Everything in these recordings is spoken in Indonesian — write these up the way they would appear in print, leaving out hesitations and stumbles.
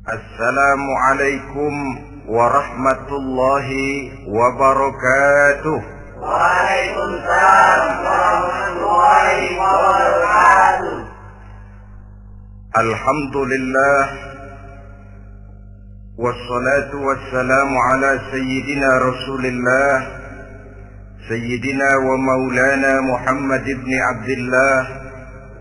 Assalamualaikum warahmatullahi wabarakatuh. Waalaikumsalam warahmatullahi wabarakatuh. Alhamdulillah, wassalatu wassalamu ala sayyidina Rasulillah, sayyidina wa maulana Muhammad ibn Abdullah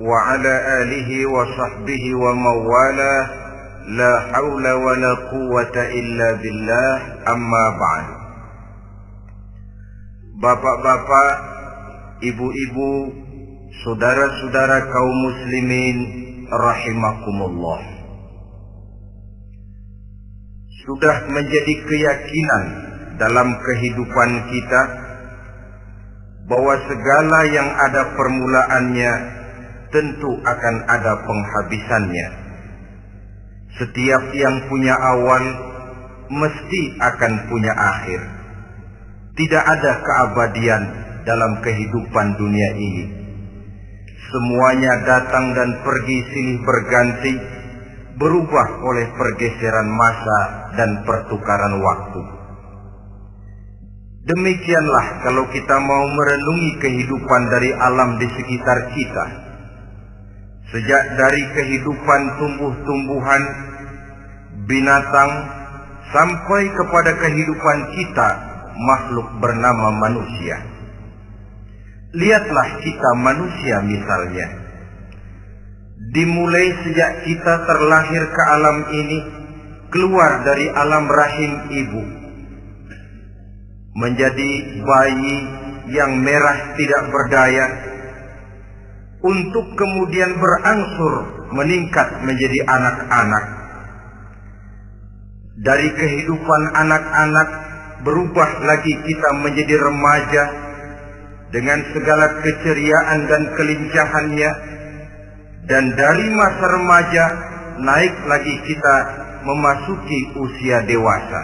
wa ala alihi wa sahbihi wa mawala. La haula wa la quwwata illa billah, amma ba'd. Bapak-bapak, ibu-ibu, saudara-saudara kaum muslimin rahimakumullah. Sudah menjadi keyakinan dalam kehidupan kita bahwa segala yang ada permulaannya tentu akan ada penghabisannya. Setiap yang punya awal mesti akan punya akhir. Tidak ada keabadian dalam kehidupan dunia ini. Semuanya datang dan pergi silih berganti, berubah oleh pergeseran masa dan pertukaran waktu. Demikianlah kalau kita mau merenungi kehidupan dari alam di sekitar kita. Sejak dari kehidupan tumbuh-tumbuhan, binatang, sampai kepada kehidupan kita, makhluk bernama manusia. Lihatlah kita manusia misalnya. Dimulai sejak kita terlahir ke alam ini, keluar dari alam rahim ibu, menjadi bayi yang merah tidak berdaya, untuk kemudian berangsur meningkat menjadi anak-anak. Dari kehidupan anak-anak berubah lagi kita menjadi remaja dengan segala keceriaan dan kelincahannya, dan dari masa remaja naik lagi kita memasuki usia dewasa,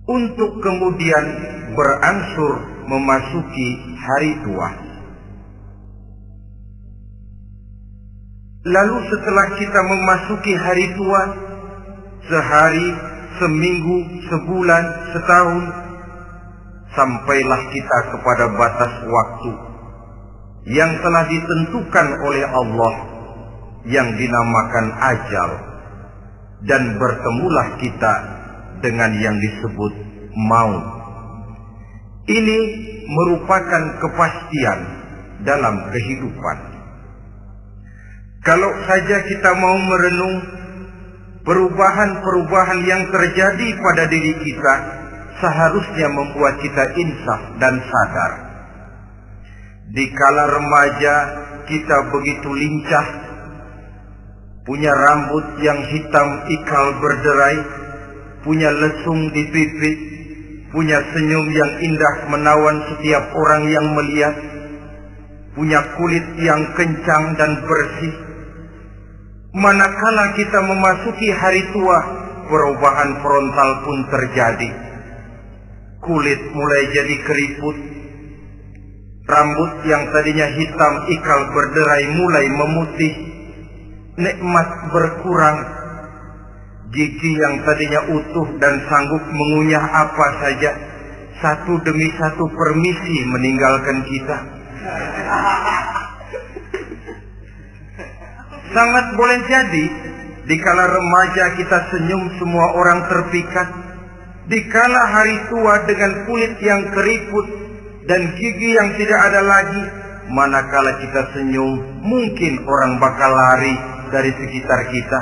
untuk kemudian berangsur memasuki hari tua. Lalu setelah kita memasuki hari tua, sehari, seminggu, sebulan, setahun, sampailah kita kepada batas waktu yang telah ditentukan oleh Allah, yang dinamakan ajal, dan bertemulah kita dengan yang disebut maut. Ini merupakan kepastian dalam kehidupan. Kalau saja kita mau merenung perubahan-perubahan yang terjadi pada diri kita, seharusnya membuat kita insaf dan sadar. Di kala remaja kita begitu lincah, punya rambut yang hitam ikal berderai, punya lesung di pipi, punya senyum yang indah menawan setiap orang yang melihat, punya kulit yang kencang dan bersih. Manakala kita memasuki hari tua, perubahan frontal pun terjadi. Kulit mulai jadi keriput, rambut yang tadinya hitam ikal berderai mulai memutih, nikmat berkurang, gigi yang tadinya utuh dan sanggup mengunyah apa saja, satu demi satu permisi meninggalkan kita. Sangat boleh jadi, dikala remaja kita senyum semua orang terpikat. Dikala hari tua dengan kulit yang keriput dan gigi yang tidak ada lagi, manakala kita senyum, mungkin orang bakal lari dari sekitar kita.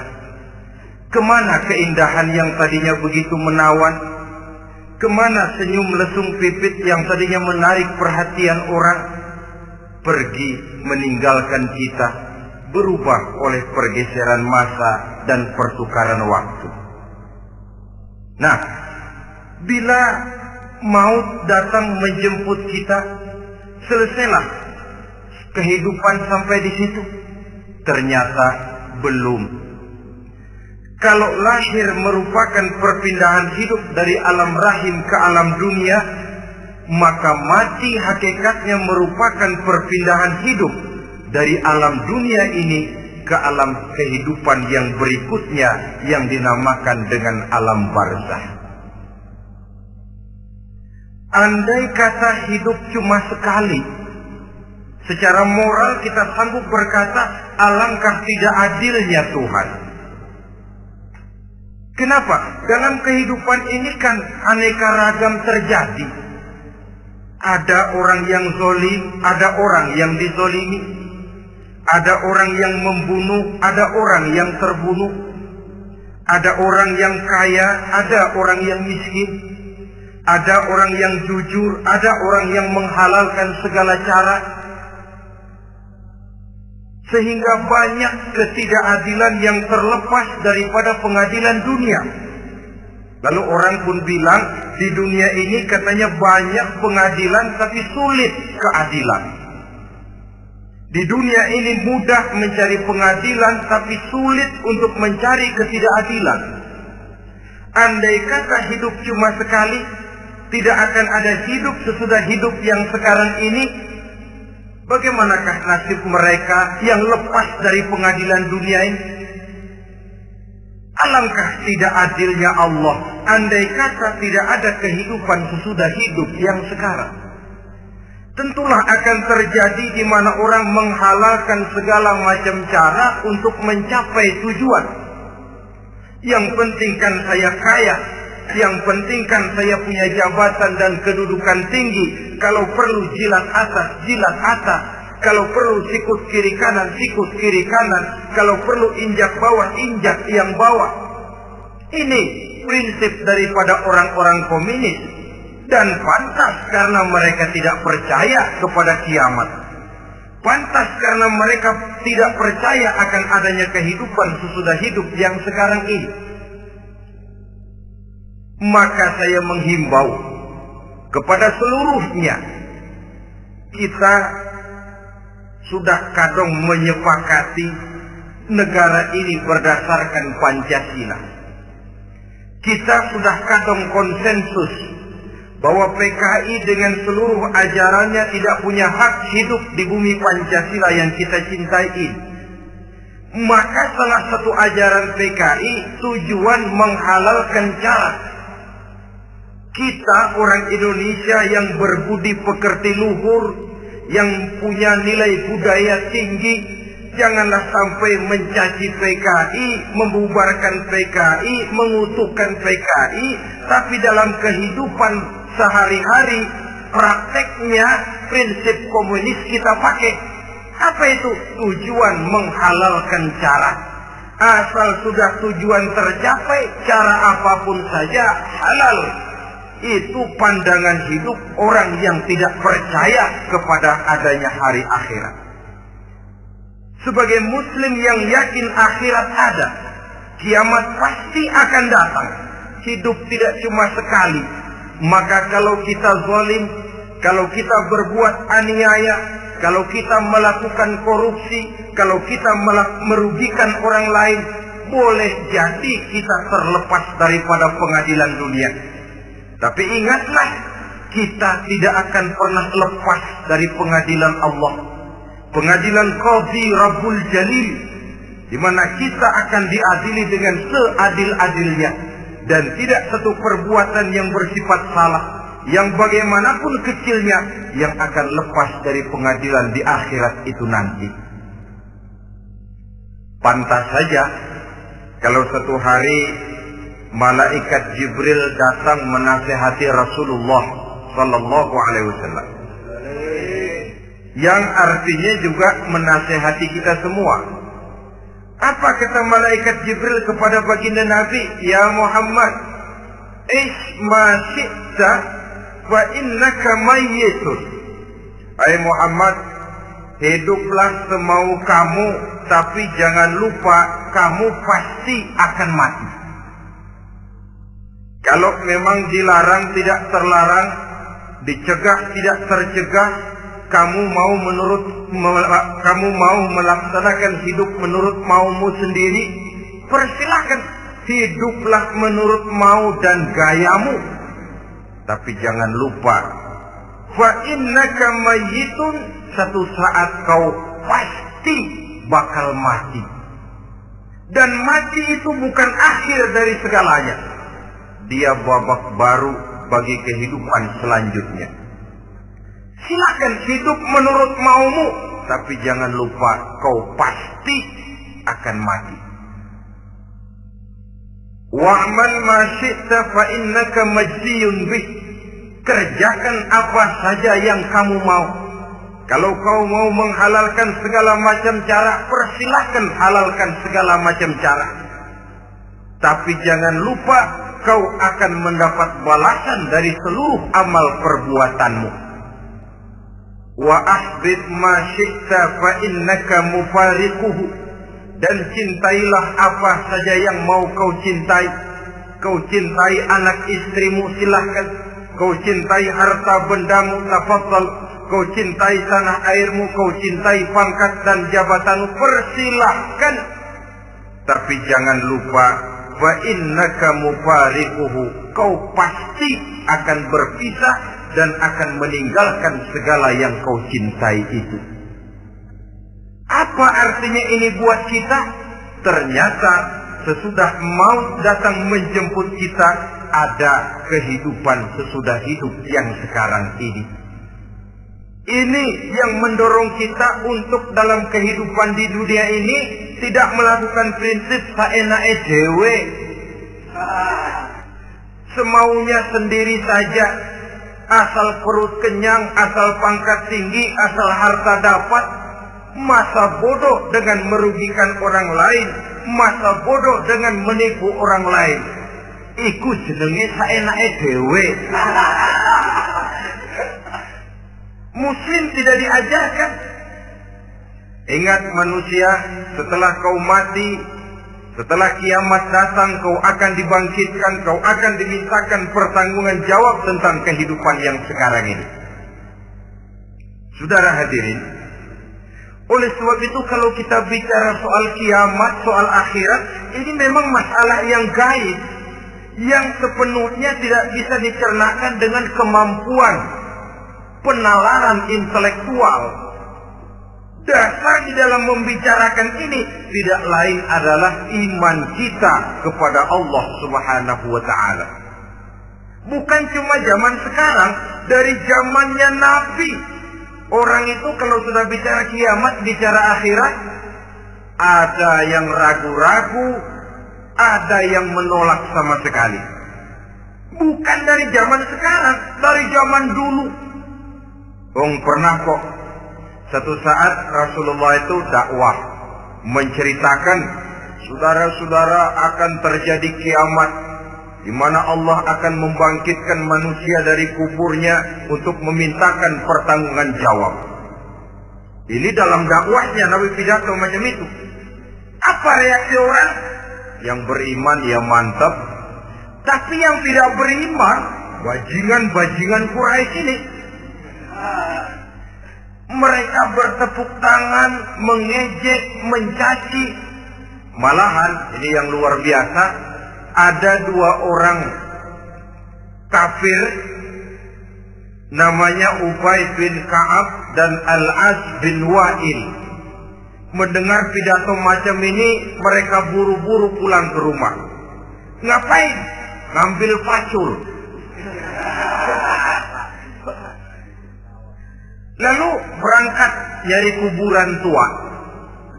Kemana keindahan yang tadinya begitu menawan? Kemana senyum lesung pipit yang tadinya menarik perhatian orang? Pergi meninggalkan kita, berubah oleh pergeseran masa dan pertukaran waktu. Nah, bila maut datang menjemput kita, selesailah kehidupan sampai di situ? Ternyata belum. Kalau lahir merupakan perpindahan hidup dari alam rahim ke alam dunia, maka mati hakikatnya merupakan perpindahan hidup dari alam dunia ini ke alam kehidupan yang berikutnya yang dinamakan dengan alam barzah. Andai kata hidup cuma sekali, secara moral kita sanggup berkata, alangkah tidak adilnya Tuhan. Kenapa? Dalam kehidupan ini kan aneka ragam terjadi. Ada orang yang zalim, ada orang yang dizolimi. Ada orang yang membunuh, ada orang yang terbunuh. Ada orang yang kaya, ada orang yang miskin. Ada orang yang jujur, ada orang yang menghalalkan segala cara. Sehingga banyak ketidakadilan yang terlepas daripada pengadilan dunia. Lalu orang pun bilang, di dunia ini katanya banyak pengadilan tapi sulit keadilan. Di dunia ini mudah mencari pengadilan tapi sulit untuk mencari ketidakadilan. Andai kata hidup cuma sekali, tidak akan ada hidup sesudah hidup yang sekarang ini. Bagaimanakah nasib mereka yang lepas dari pengadilan dunia ini? Alangkah tidak adilnya Allah, andai kata tidak ada kehidupan sesudah hidup yang sekarang. Tentulah akan terjadi di mana orang menghalalkan segala macam cara untuk mencapai tujuan. Yang penting kan saya kaya, yang penting kan saya punya jabatan dan kedudukan tinggi. Kalau perlu jilat atas, jilat atas. Kalau perlu sikut kiri kanan, sikut kiri kanan. Kalau perlu injak bawah, injak yang bawah. Ini prinsip daripada orang-orang komunis. Dan pantas karena mereka tidak percaya kepada kiamat. Pantas karena mereka tidak percaya akan adanya kehidupan sesudah hidup yang sekarang ini. Maka saya menghimbau kepada seluruhnya, kita sudah kadung menyepakati negara ini berdasarkan Pancasila. Kita sudah kadung konsensus bahwa PKI dengan seluruh ajarannya tidak punya hak hidup di bumi Pancasila yang kita cintai ini. Maka salah satu ajaran PKI tujuan menghalalkan cara. Kita orang Indonesia yang berbudi pekerti luhur, yang punya nilai budaya tinggi, janganlah sampai mencaci PKI, membubarkan PKI, mengutukkan PKI, tapi dalam kehidupan sehari-hari prakteknya prinsip komunis kita pakai. Apa itu? Tujuan menghalalkan cara. Asal sudah tujuan tercapai, cara apapun saja halal. Itu pandangan hidup orang yang tidak percaya kepada adanya hari akhirat. Sebagai muslim yang yakin akhirat ada, kiamat pasti akan datang. Hidup tidak cuma sekali. Maka kalau kita zalim, kalau kita berbuat aniaya, kalau kita melakukan korupsi, kalau kita merugikan orang lain, boleh jadi kita terlepas daripada pengadilan dunia. Tapi ingatlah, kita tidak akan pernah lepas dari pengadilan Allah. Pengadilan Qadhi Rabbul Jalil, di mana kita akan diadili dengan seadil-adilnya. Dan tidak satu perbuatan yang bersifat salah, yang bagaimanapun kecilnya, yang akan lepas dari pengadilan di akhirat itu nanti. Pantas saja kalau satu hari malaikat Jibril datang menasihati Rasulullah Sallallahu Alaihi Wasallam, yang artinya juga menasihati kita semua. Apa kata malaikat Jibril kepada baginda Nabi? Ya Muhammad, ish ma syi'ta wa innaka mayyitun. Hai Muhammad, hiduplah semau kamu, tapi jangan lupa kamu pasti akan mati. Kalau memang dilarang tidak terlarang, dicegah tidak tercegah, kamu mau melaksanakan hidup menurut maumu sendiri, persilahkan, hiduplah menurut mau dan gayamu. Tapi jangan lupa, fa innaka mayyitun, satu saat kau pasti bakal mati. Dan mati itu bukan akhir dari segalanya. Dia babak baru bagi kehidupan selanjutnya. Silakan hidup menurut maumu, tapi jangan lupa kau pasti akan mati. Wa'mal ma syi'ta fa innaka majziyun bih. Kerjakan apa saja yang kamu mau. Kalau kau mau menghalalkan segala macam cara, persilahkan halalkan segala macam cara. Tapi jangan lupa kau akan mendapat balasan dari seluruh amal perbuatanmu. Wa ahbib ma syi'ta fa innaka mufariquhu. Dan cintailah apa saja yang mau kau cintai. Kau cintai anak istrimu, silahkan. Kau cintai harta bendamu, tafadhal. Kau cintai tanah airmu, kau cintai pangkat dan jabatanmu, persilahkan. Tapi jangan lupa, fa innaka mufariquhu. Kau pasti akan berpisah dan akan meninggalkan segala yang kau cintai itu. Apa artinya ini buat kita? Ternyata sesudah maut datang menjemput kita, ada kehidupan sesudah hidup yang sekarang ini. Ini yang mendorong kita untuk dalam kehidupan di dunia ini tidak melakukan prinsip saenake dhewe, semaunya sendiri saja, asal perut kenyang, asal pangkat tinggi, asal harta dapat. Masa bodoh dengan merugikan orang lain, masa bodoh dengan menipu orang lain. Iku jenenge saenake dhewe. Muslim tidak diajarkan. Ingat manusia, setelah kau mati, setelah kiamat datang, kau akan dibangkitkan, kau akan dimintakan pertanggungan jawab tentang kehidupan yang sekarang ini. Saudara hadirin, oleh sebab itu kalau kita bicara soal kiamat, soal akhirat, ini memang masalah yang gaib, yang sepenuhnya tidak bisa dicernakan dengan kemampuan penalaran intelektual. Dasar di dalam membicarakan ini tidak lain adalah iman kita kepada Allah Subhanahu wa ta'ala. Bukan cuma zaman sekarang, dari zamannya Nabi. Orang itu kalau sudah bicara kiamat, bicara akhirat, ada yang ragu-ragu, ada yang menolak sama sekali. Bukan dari zaman sekarang, dari zaman dulu. Pernah kok satu saat Rasulullah itu dakwah menceritakan, saudara-saudara, akan terjadi kiamat di mana Allah akan membangkitkan manusia dari kuburnya untuk memintakan pertanggungan jawab. Ini dalam dakwahnya Nabi pidato macam itu. Apa reaksi orang? Yang beriman ya mantap, tapi yang tidak beriman, bajingan-bajingan Quraisy ini, mereka bertepuk tangan, mengejek, mencaci. Malahan ini yang luar biasa, ada dua orang kafir namanya Ubay bin Ka'ab dan Al-As bin Wa'il. Mendengar pidato macam ini, mereka buru-buru pulang ke rumah. Ngapain? Ngambil pacul. Lalu berangkat nyari kuburan tua.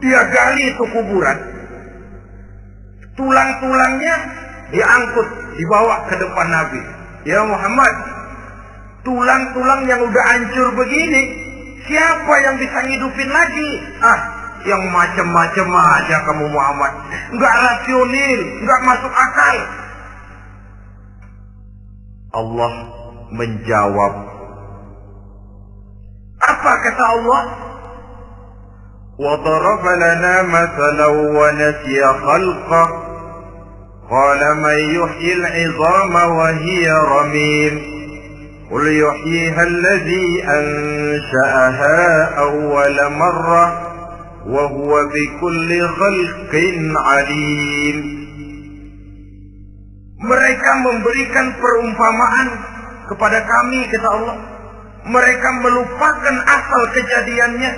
Dia gali itu kuburan. Tulang-tulangnya diangkut, dibawa ke depan Nabi. Ya Muhammad, tulang-tulang yang udah hancur begini, siapa yang bisa ngidupin lagi? Yang macam-macam aja kamu Muhammad. Enggak rasional, enggak masuk akal. Allah menjawab. Apa kata Allah? وَضَرَبَ لَنَا مَثَلًا وَنَسِيَ خَلْقَهُ قَالَ مَنْ يُحْيِي الْعِظَامَ وَهِيَ رَمِيمٌ قُلْ يُحْيِيهَا الَّذِي أَنْشَأَهَا أَوَّلَ مَرَّةٍ وَهُوَ بِكُلِّ خَلْقٍ عَلِيمٌ. Mereka memberikan perumpamaan kepada kami, kata Allah. Mereka melupakan asal kejadiannya.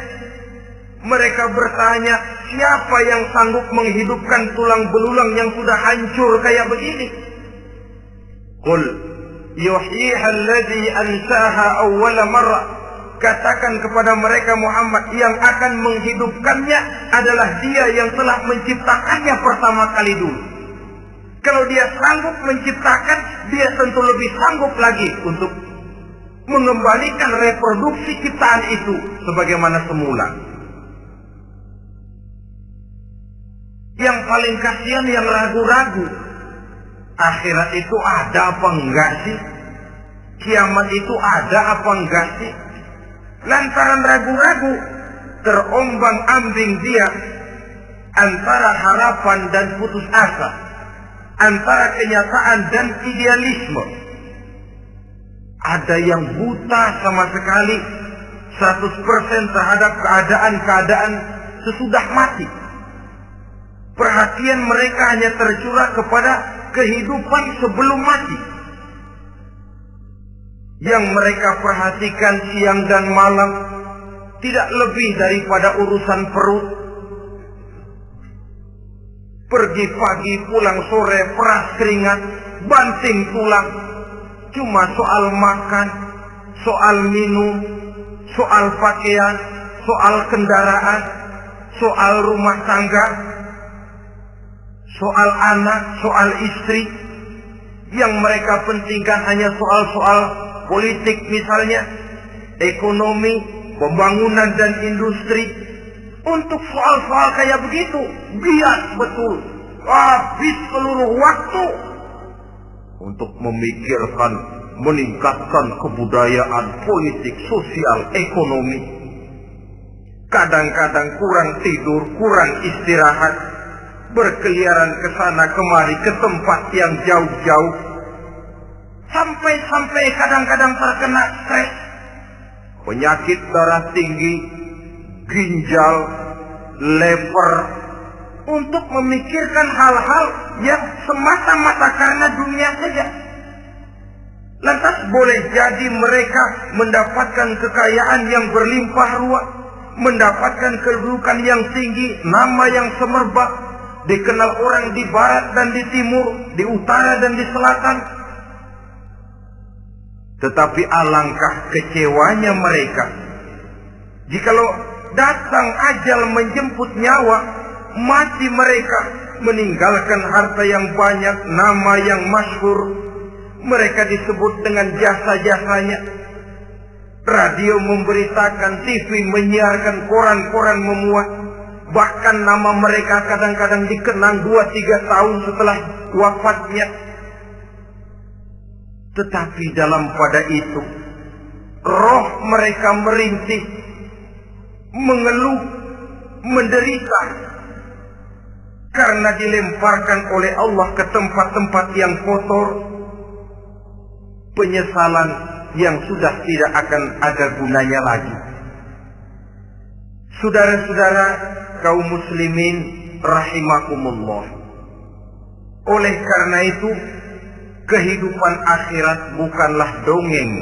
Mereka bertanya, siapa yang sanggup menghidupkan tulang belulang yang sudah hancur kayak begini? Qul yuhyiha alladhi ansaha awwala marra. Katakan kepada mereka Muhammad, yang akan menghidupkannya adalah Dia yang telah menciptakannya pertama kali dulu. Kalau Dia sanggup menciptakan, Dia tentu lebih sanggup lagi untuk mengembalikan reproduksi ciptaan itu sebagaimana semula. Yang paling kasihan yang ragu-ragu, akhirat itu ada apa enggak sih? Kiamat itu ada apa enggak sih? Lantaran ragu-ragu, terombang-ambing dia antara harapan dan putus asa, antara kenyataan dan idealisme. Ada yang buta sama sekali 100% terhadap keadaan-keadaan sesudah mati. Perhatian mereka hanya tercurah kepada kehidupan sebelum mati. Yang mereka perhatikan siang dan malam tidak lebih daripada urusan perut. Pergi pagi, pulang sore, peras keringat, banting tulang. Cuma soal makan, soal minum, soal pakaian, soal kendaraan, soal rumah tangga, soal anak, soal istri. Yang mereka pentingkan hanya soal-soal politik misalnya, ekonomi, pembangunan dan industri. Untuk soal-soal kayak begitu, bias betul. Habis seluruh waktu untuk memikirkan, meningkatkan kebudayaan, politik, sosial, ekonomi. Kadang-kadang kurang tidur, kurang istirahat, berkeliaran ke sana kemari ke tempat yang jauh-jauh. Sampai kadang-kadang terkena stres, penyakit darah tinggi, ginjal, lever, untuk memikirkan hal-hal yang semata-mata karena dunia saja. Lantas boleh jadi mereka mendapatkan kekayaan yang berlimpah ruah, mendapatkan kedudukan yang tinggi, nama yang semerbak, dikenal orang di barat dan di timur, di utara dan di selatan. Tetapi alangkah kecewanya mereka jikalau datang ajal menjemput nyawa, mati mereka, meninggalkan harta yang banyak, nama yang masyhur. Mereka disebut dengan jasa-jasanya. Radio memberitakan, TV menyiarkan, koran-koran memuat. Bahkan nama mereka kadang-kadang dikenang 2-3 tahun setelah wafatnya. Tetapi dalam pada itu, roh mereka merintih, mengeluh, menderita, karena dilemparkan oleh Allah ke tempat-tempat yang kotor. Penyesalan yang sudah tidak akan ada gunanya lagi. Saudara-saudara kaum muslimin rahimakumullah. Oleh karena itu, kehidupan akhirat bukanlah dongeng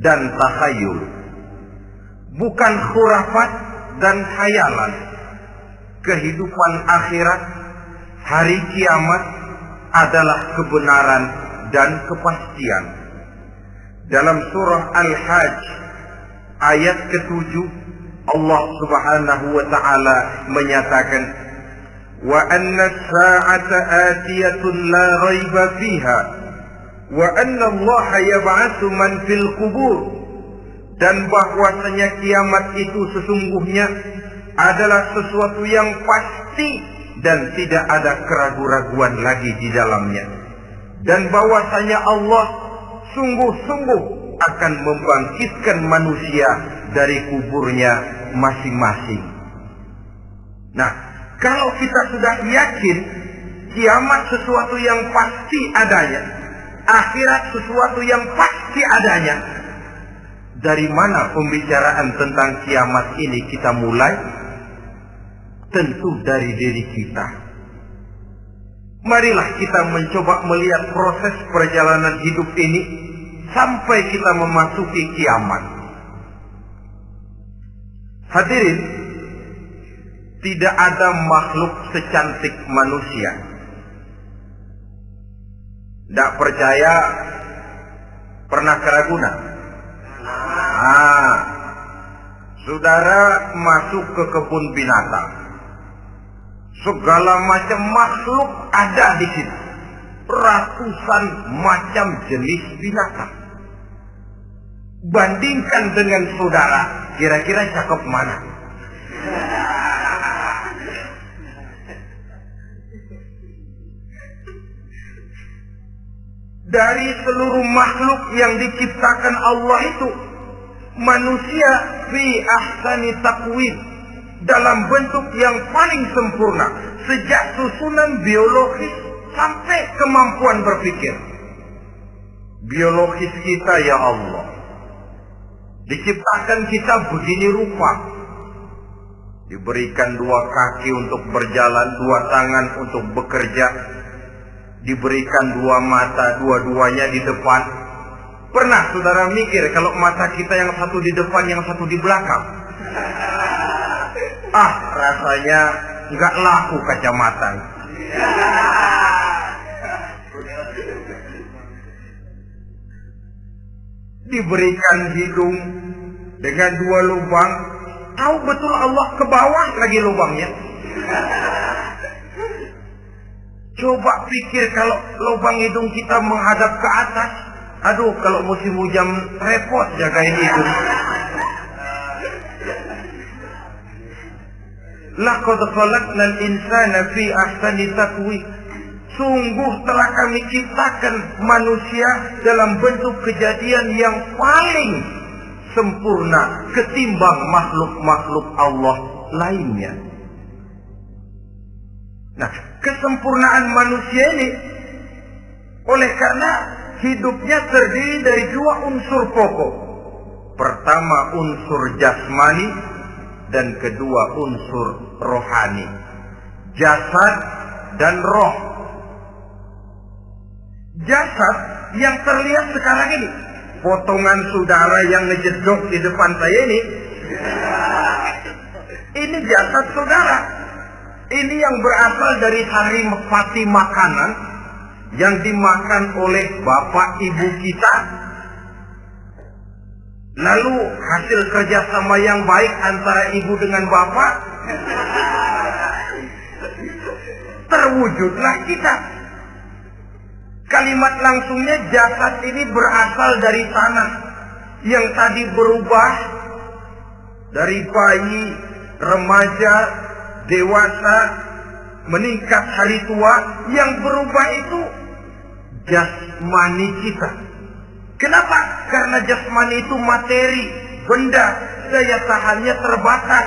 dan takhayul, bukan khurafat dan khayalan. Kehidupan akhirat, hari kiamat adalah kebenaran dan kepastian. Dalam surah Al-Hajj ayat ke-7, Allah Subhanahu wa taala menyatakan, wa anna as-sa'ata atiyatun la raiba fiha wa anna Allah yab'atsu man fil qubur. Dan bahwasanya kiamat itu sesungguhnya adalah sesuatu yang pasti dan tidak ada keraguan-raguan lagi di dalamnya. Dan bahwasanya Allah sungguh-sungguh akan membangkitkan manusia dari kuburnya masing-masing. Nah, kalau kita sudah yakin kiamat sesuatu yang pasti adanya, akhirat sesuatu yang pasti adanya, dari mana pembicaraan tentang kiamat ini kita mulai? Tentu dari diri kita. Marilah kita mencoba melihat proses perjalanan hidup ini sampai kita memasuki kiamat. Hadirin tidak ada makhluk secantik manusia. Tidak percaya, pernah ke Ragunan? Saudara masuk ke kebun binatang. Segala macam makhluk ada di situ. Ratusan macam jenis binatang. Bandingkan dengan saudara, kira-kira cakep mana? Dari seluruh makhluk yang diciptakan Allah itu, manusia fi ahsani taqwim, dalam bentuk yang paling sempurna, sejak susunan biologis sampai kemampuan berpikir. Biologis kita, ya Allah, diciptakan kita begini rupa. Diberikan 2 kaki untuk berjalan, 2 tangan untuk bekerja. Diberikan 2 mata, dua-duanya di depan. Pernah saudara mikir kalau mata kita yang satu di depan, yang satu di belakang? Rasanya nggak laku kacamata. Diberikan hidung dengan 2 lubang. Tahu betul Allah ke bawah lagi lubangnya. Coba pikir kalau lubang hidung kita menghadap ke atas. Aduh, kalau musim hujan repot jagain hidung. Laqad khalaqnal insana fi ahsani taqwim. Sungguh telah kami ciptakan manusia dalam bentuk kejadian yang paling sempurna ketimbang makhluk-makhluk Allah lainnya. Nah, kesempurnaan manusia ini oleh karena hidupnya terdiri dari 2 unsur pokok. Pertama unsur jasmani dan kedua unsur rohani. Jasad dan roh. Jasad yang terlihat sekarang ini, potongan saudara yang ngejedok di depan saya ini jasad saudara. Ini yang berasal dari saripati makanan yang dimakan oleh bapak ibu kita. Lalu hasil kerjasama yang baik antara ibu dengan bapak, terwujudlah kita. Kalimat langsungnya, jasad ini berasal dari tanah yang tadi berubah dari bayi, remaja, dewasa, meningkat hari tua. Yang berubah itu jasmani kita. Kenapa? Karena jasmani itu materi, benda, daya tahannya terbatas.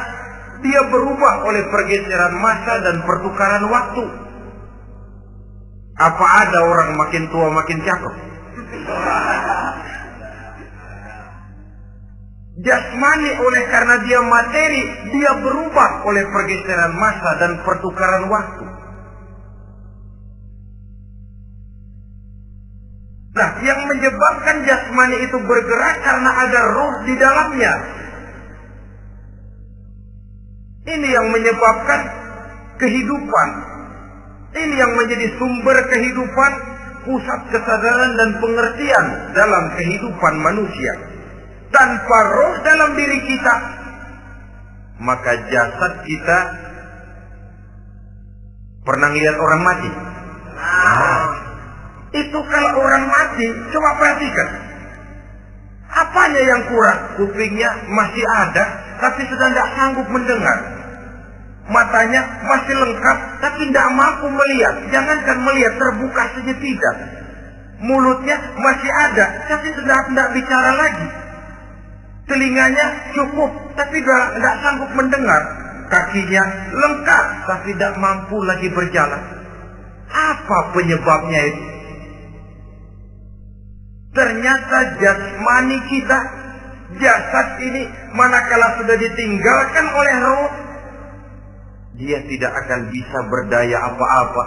Dia berubah oleh pergeseran masa dan pertukaran waktu. Apa ada orang makin tua makin cakep? Jasmani oleh karena dia materi, dia berubah oleh pergeseran masa dan pertukaran waktu. Nah, yang menyebabkan jasmani itu bergerak karena ada roh di dalamnya. Ini yang menyebabkan kehidupan. Ini yang menjadi sumber kehidupan, pusat kesadaran dan pengertian dalam kehidupan manusia. Tanpa roh dalam diri kita, maka jasad kita pernah lihat orang mati. Itu kalau orang mati, coba perhatikan. Apanya yang kurang? Kupingnya masih ada, tapi sudah tidak sanggup mendengar. Matanya masih lengkap, tapi tidak mampu melihat. Jangankan melihat, terbuka saja tidak. Mulutnya masih ada, tapi sudah tidak bicara lagi. Telinganya cukup, tapi tidak sanggup mendengar. Kakinya lengkap, tapi tidak mampu lagi berjalan. Apa penyebabnya itu? Ternyata jasmani kita, jasad ini, manakala sudah ditinggalkan oleh roh, dia tidak akan bisa berdaya apa-apa.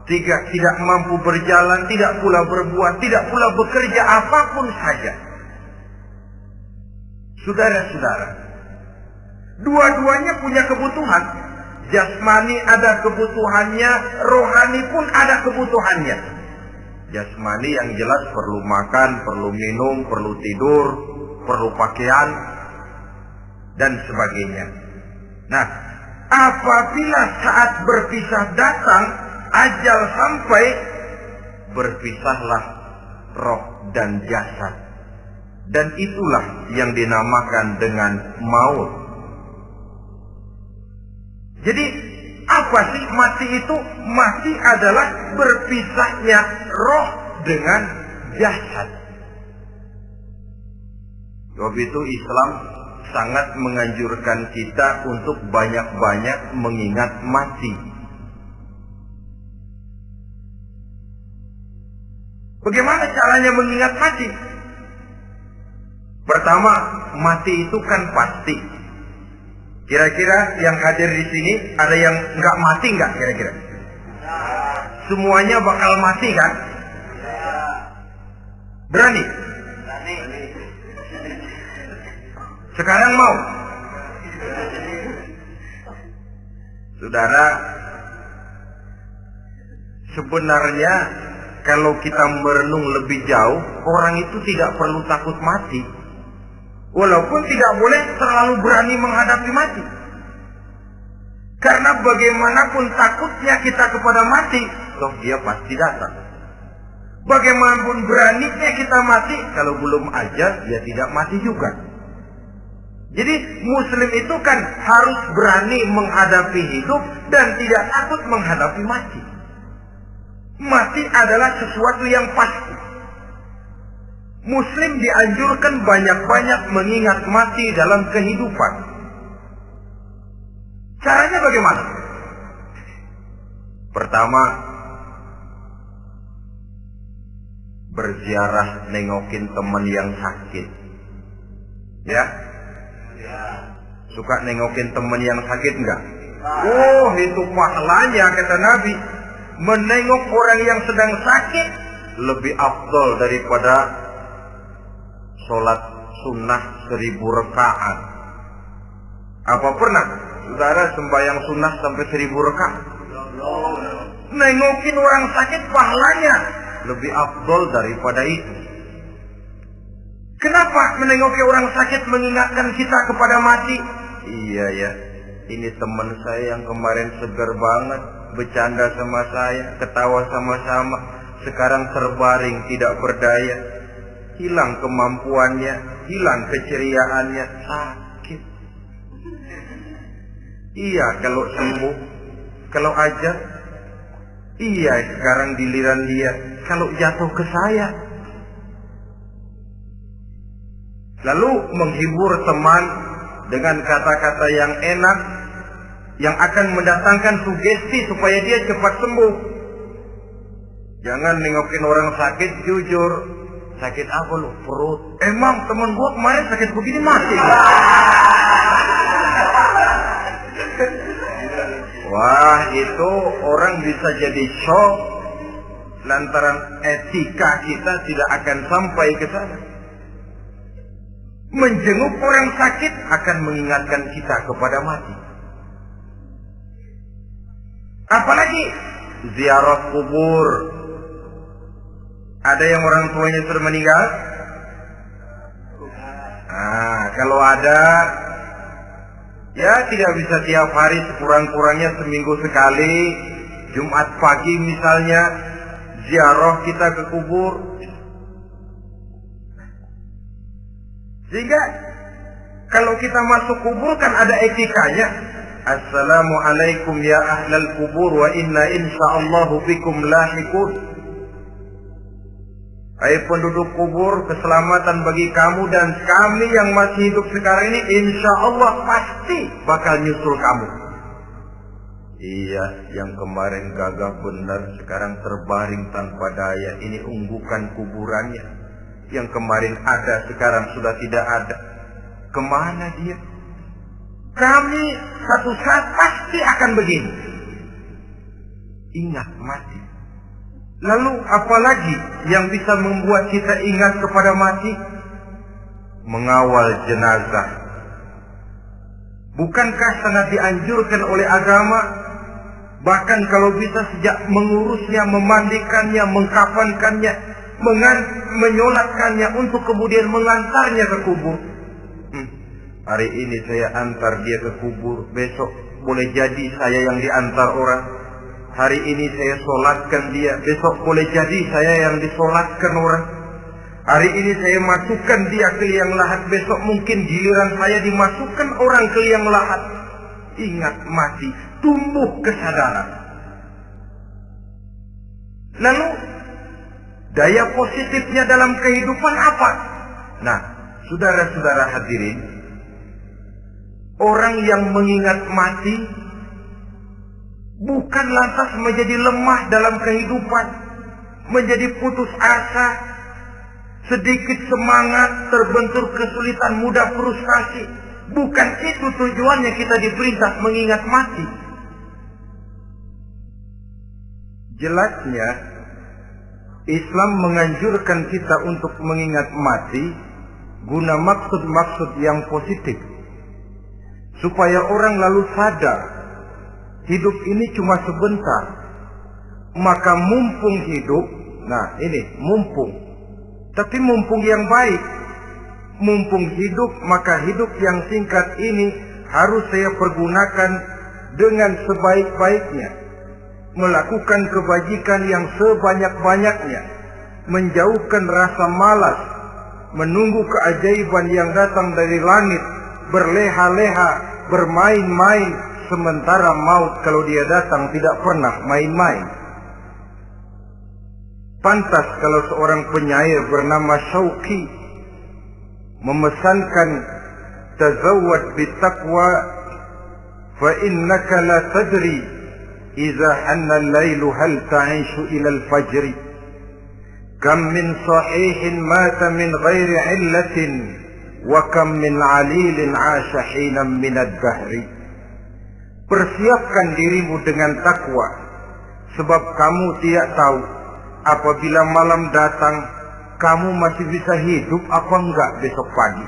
Tidak mampu berjalan, tidak pula berbuat, tidak pula bekerja apapun saja. Saudara-saudara, dua-duanya punya kebutuhan. Jasmani ada kebutuhannya, rohani pun ada kebutuhannya. Jasmani yang jelas perlu makan, perlu minum, perlu tidur, perlu pakaian, dan sebagainya. Nah, apabila saat berpisah datang, ajal sampai, berpisahlah roh dan jasad. Dan itulah yang dinamakan dengan maut. Jadi apa sih mati itu? Mati adalah berpisahnya roh dengan jasad. Sebab itu Islam sangat menganjurkan kita untuk banyak-banyak mengingat mati. Bagaimana caranya mengingat mati? Pertama, mati itu kan pasti. Kira-kira yang hadir di sini ada yang nggak mati nggak kira-kira? Semuanya bakal mati kan? Berani? Sekarang mau? Saudara, sebenarnya kalau kita merenung lebih jauh, orang itu tidak perlu takut mati. Walaupun tidak boleh terlalu berani menghadapi mati. Karena bagaimanapun takutnya kita kepada mati, toh dia pasti datang. Bagaimanapun beraninya kita mati, kalau belum ajal, dia tidak mati juga. Jadi Muslim itu kan harus berani menghadapi hidup dan tidak takut menghadapi mati. Mati adalah sesuatu yang pasti. Muslim dianjurkan banyak-banyak mengingat mati dalam kehidupan. Caranya bagaimana? Pertama, berziarah nengokin teman yang sakit. Ya? Suka nengokin teman yang sakit enggak? Oh, itu pahalanya kata Nabi. Menengok orang yang sedang sakit lebih afdal daripada sholat sunnah 1000 rakaat. Apa pernah saudara sembahyang sunnah sampai 1000 rakaat? Nengokin orang sakit pahalanya lebih afdal daripada itu. Kenapa menengoki orang sakit mengingatkan kita kepada mati? Iya ya, ini teman saya yang kemarin segar banget, bercanda sama saya, ketawa sama-sama, sekarang terbaring tidak berdaya. Hilang kemampuannya, hilang keceriaannya, sakit. Iya kalau sembuh, kalau aja. Iya sekarang giliran dia, kalau jatuh ke saya. Lalu menghibur teman dengan kata-kata yang enak, yang akan mendatangkan sugesti supaya dia cepat sembuh. Jangan nengokin orang sakit, jujur. Sakit apa lu? Perut. Emang temen gua kemarin sakit begini mati. Wah, itu orang bisa jadi shock lantaran etika kita tidak akan sampai ke sana. Menjenguk orang sakit akan mengingatkan kita kepada mati. Apalagi ziarah kubur. Ada yang orang tuanya sudah meninggal? Nah, kalau ada, ya tidak bisa tiap hari, sekurang-kurangnya seminggu sekali, Jumat pagi misalnya, ziarah kita ke kubur. Sehingga kalau kita masuk kubur kan ada etikanya. Assalamualaikum ya ahlal kubur wa inna insyaallahu bikum lahiqun. Hai penduduk kubur, keselamatan bagi kamu dan kami yang masih hidup sekarang ini insya Allah pasti bakal nyusul kamu. Iya, yang kemarin gagah benar sekarang terbaring tanpa daya. Ini unggukan kuburannya. Yang kemarin ada sekarang sudah tidak ada. Kemana dia? Kami satu saat pasti akan begini. Ingat mati. Lalu apalagi yang bisa membuat kita ingat kepada mati? Mengawal jenazah. Bukankah sangat dianjurkan oleh agama? Bahkan kalau bisa sejak mengurusnya, memandikannya, mengkafankannya, menyolatkannya untuk kemudian mengantarnya ke kubur. Hari ini saya antar dia ke kubur, besok boleh jadi saya yang diantar orang. Hari ini saya solatkan dia, besok boleh jadi saya yang disolatkan orang. Hari ini saya masukkan dia ke liang lahat, besok mungkin giliran saya dimasukkan orang ke liang lahat. Ingat mati, tumbuh kesadaran. Lalu daya positifnya dalam kehidupan apa? Nah, saudara-saudara hadirin, orang yang mengingat mati bukan lantas menjadi lemah dalam kehidupan, menjadi putus asa, sedikit semangat, terbentur kesulitan, mudah frustasi. Bukan itu tujuannya kita diperintah mengingat mati. Jelasnya Islam menganjurkan kita untuk mengingat mati guna maksud-maksud yang positif, supaya orang lalu sadar hidup ini cuma sebentar. Maka mumpung hidup, nah ini mumpung, tapi mumpung yang baik. Mumpung hidup, maka hidup yang singkat ini harus saya pergunakan dengan sebaik-baiknya, melakukan kebajikan yang sebanyak-banyaknya, menjauhkan rasa malas, menunggu keajaiban yang datang dari langit, berleha-leha, bermain-main, sementara maut kalau dia datang tidak pernah main-main. Pantas kalau seorang penyair bernama Syauqi memesankan, tazawwad bitaqwa fa innaka la tadri idza hanna al-lailu hal ta'ishu ila al-fajr, kam min sahihin mata min ghairi illatin wa kam min alilin 'asha hinan min ad-dahri. Persiapkan dirimu dengan takwa, sebab kamu tidak tahu apabila malam datang kamu masih bisa hidup apa enggak besok pagi.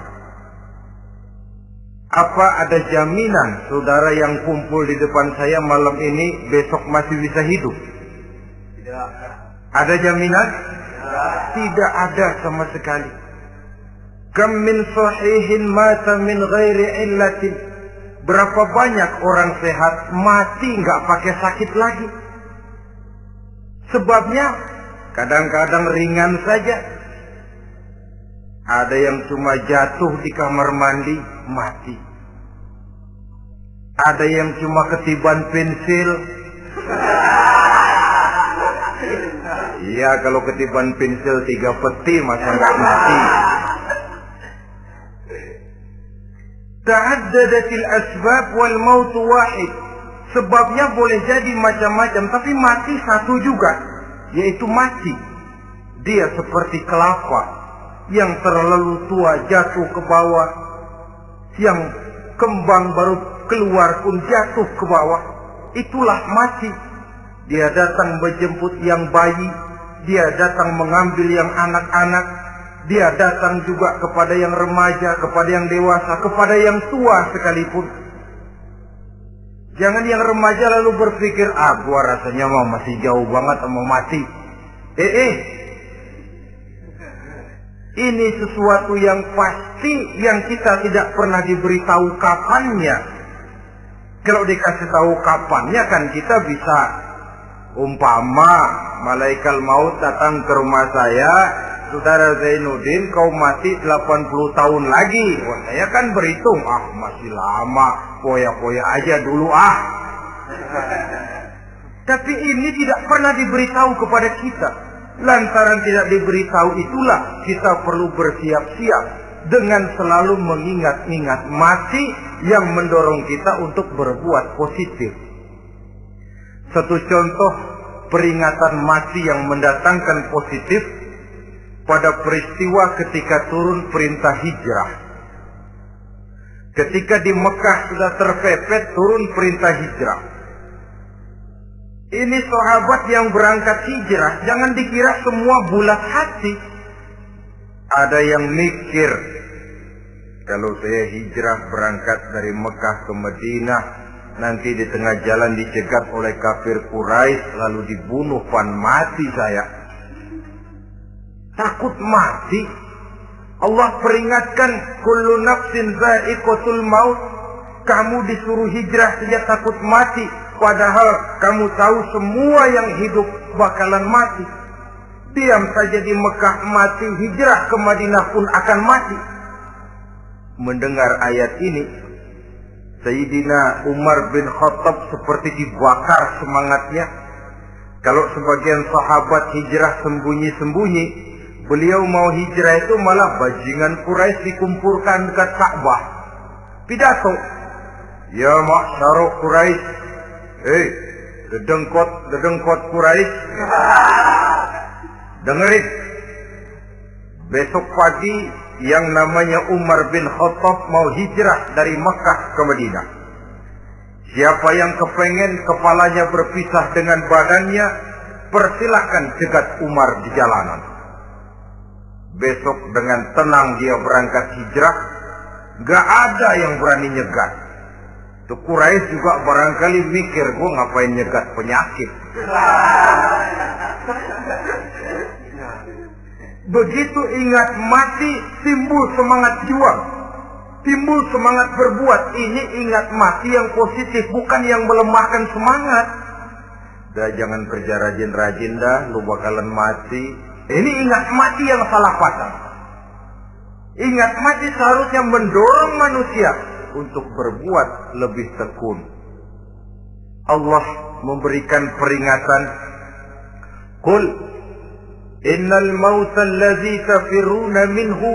Apa ada jaminan saudara yang kumpul di depan saya malam ini besok masih bisa hidup? Tidak. Ada jaminan? Tidak ada sama sekali. Kam min sahihin mata min ghairi illatin. Berapa banyak orang sehat mati enggak pakai sakit lagi. Sebabnya kadang-kadang ringan saja. Ada yang cuma jatuh di kamar mandi, mati. Ada yang cuma ketiban pensil. Iya, kalau ketiban pensil 3 peti masa nggak mati. Ta'addadatil asbab wal mautu wahid. Sebabnya boleh jadi macam-macam, tapi mati satu juga, yaitu mati. Dia seperti kelapa yang terlalu tua jatuh ke bawah, yang kembang baru keluar pun jatuh ke bawah. Itulah mati. Dia datang menjemput yang bayi, dia datang mengambil yang anak-anak, dia datang juga kepada yang remaja, kepada yang dewasa, kepada yang tua sekalipun. Jangan yang remaja lalu berpikir, gua rasanya masih jauh banget mau mati. Ini sesuatu yang pasti yang kita tidak pernah diberitahu kapannya. Kalau dikasih tahu kapannya kan kita bisa, umpama malaikat maut datang ke rumah saya, saudara Zainuddin kau mati 80 tahun lagi. Wah, saya kan berhitung, masih lama, poya-poya aja dulu Tapi ini tidak pernah diberitahu kepada kita. Lantaran tidak diberitahu itulah kita perlu bersiap-siap dengan selalu mengingat-ingat mati yang mendorong kita untuk berbuat positif. Satu contoh peringatan mati yang mendatangkan positif pada peristiwa ketika turun perintah hijrah. Ketika di Mekah sudah terpepet turun perintah hijrah. Ini sahabat yang berangkat hijrah, jangan dikira semua bulat hati. Ada yang mikir, kalau saya hijrah berangkat dari Mekah ke Madinah, nanti di tengah jalan dicegat oleh kafir Quraisy lalu dibunuh, mati saya. Takut mati. Allah peringatkan, kullu nafsin dha'iqatul maut. Kamu disuruh hijrah saja takut mati, padahal kamu tahu semua yang hidup bakalan mati. Diam saja di Mekah mati, hijrah ke Madinah pun akan mati. Mendengar ayat ini, Sayyidina Umar bin Khattab seperti dibakar semangatnya. Kalau sebagian sahabat hijrah sembunyi-sembunyi, beliau mau hijrah itu malah bajingan Quraisy dikumpulkan dekat Ka'bah. Pidato, ya ma'syara Quraisy, dedengkot Quraisy, dengerin. Besok pagi yang namanya Umar bin Khattab mau hijrah dari Makkah ke Madinah. Siapa yang kepengen kepalanya berpisah dengan badannya, persilahkan cegat Umar di jalanan. Besok dengan tenang dia berangkat hijrah, gak ada yang berani nyegat. Tuh Quraisy juga barangkali mikir, gua ngapain nyegat penyakit. Begitu ingat mati, timbul semangat juang, timbul semangat berbuat. Ini ingat mati yang positif, bukan yang melemahkan semangat. Dah jangan kerja rajin-rajin dah, lu bakalan mati. Ini ingat mati yang salah pasang. Ingat mati seharusnya mendorong manusia untuk berbuat lebih tekun. Allah memberikan peringatan, Qul innal mauta allazi tafiruna minhu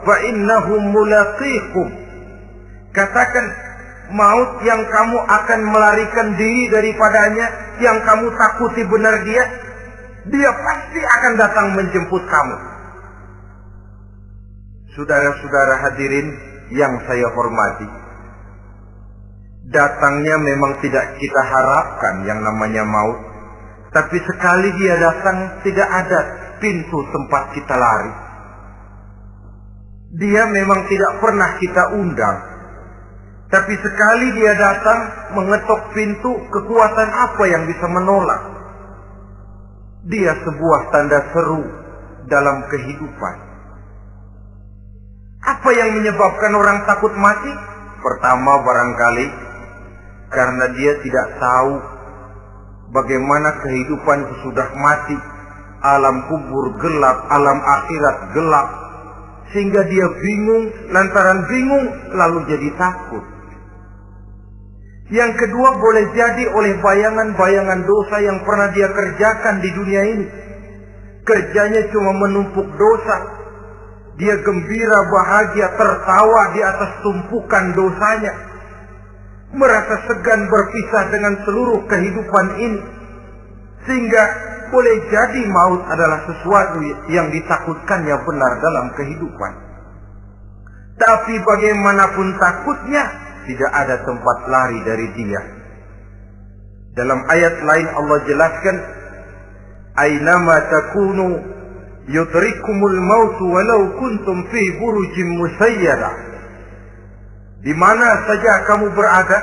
fa innahum mulaqikum. Katakan, maut yang kamu akan melarikan diri daripadanya, yang kamu takuti benar dia pasti akan datang menjemput kamu. Saudara-saudara hadirin yang saya hormati, datangnya memang tidak kita harapkan yang namanya maut. Tapi sekali dia datang, tidak ada pintu tempat kita lari. Dia memang tidak pernah kita undang. Tapi sekali dia datang, mengetok pintu, kekuatan apa yang bisa menolak? Dia sebuah tanda seru dalam kehidupan. Apa yang menyebabkan orang takut mati? Pertama barangkali karena dia tidak tahu bagaimana kehidupan sesudah mati. Alam kubur gelap, alam akhirat gelap. Sehingga dia bingung, lantaran bingung lalu jadi takut. Yang kedua boleh jadi oleh bayangan-bayangan dosa yang pernah dia kerjakan di dunia ini. Kerjanya cuma menumpuk dosa. Dia gembira, bahagia, tertawa di atas tumpukan dosanya. Merasa segan berpisah dengan seluruh kehidupan ini. Sehingga boleh jadi maut adalah sesuatu yang ditakutkannya benar dalam kehidupan. Tapi bagaimanapun takutnya, tidak ada tempat lari dari dia. Dalam ayat lain Allah jelaskan, Aynama takunu yudrikumul mautu walau kuntum fi burujim musayyada. Di mana saja kamu berada,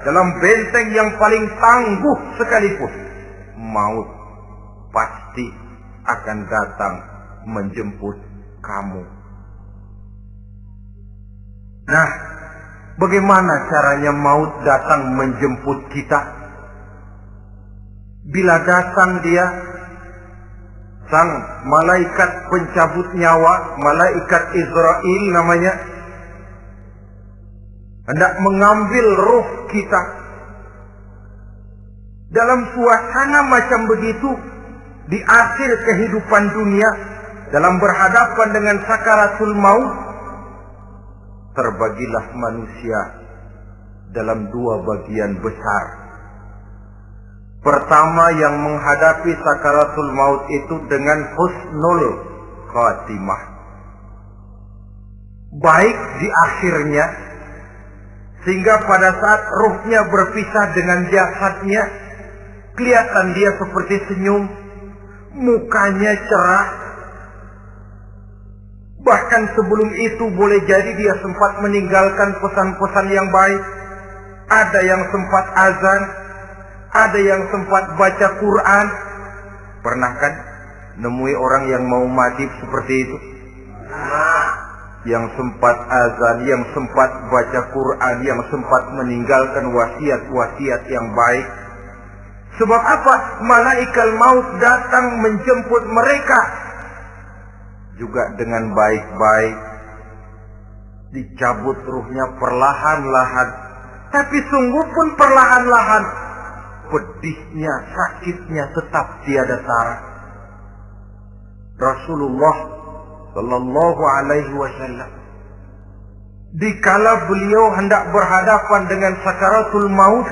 dalam benteng yang paling tangguh sekalipun, maut pasti akan datang menjemput kamu. Nah, bagaimana caranya maut datang menjemput kita? Bila datang dia, sang malaikat pencabut nyawa, malaikat Israel namanya, hendak mengambil ruh kita. Dalam suasana macam begitu, di akhir kehidupan dunia, dalam berhadapan dengan sakaratul maut, terbagilah manusia dalam dua bagian besar. Pertama, yang menghadapi sakaratul maut itu dengan husnul khatimah, baik di akhirnya, sehingga pada saat ruhnya berpisah dengan jasadnya, kelihatan dia seperti senyum, mukanya cerah, Bahkan sebelum itu boleh jadi dia sempat meninggalkan pesan-pesan yang baik. Ada yang sempat azan, ada yang sempat baca Quran. Pernah kan nemui orang yang mau mati seperti itu? Yang sempat azan, yang sempat baca Quran, yang sempat meninggalkan wasiat-wasiat yang baik. Sebab apa? Malaikat maut datang menjemput mereka juga dengan baik-baik. Dicabut ruhnya perlahan-lahan, tapi sungguh pun perlahan-lahan. Pedihnya, sakitnya tetap tiada tara. Rasulullah Sallallahu Alaihi Wasallam, dikala beliau hendak berhadapan dengan sakaratul maut,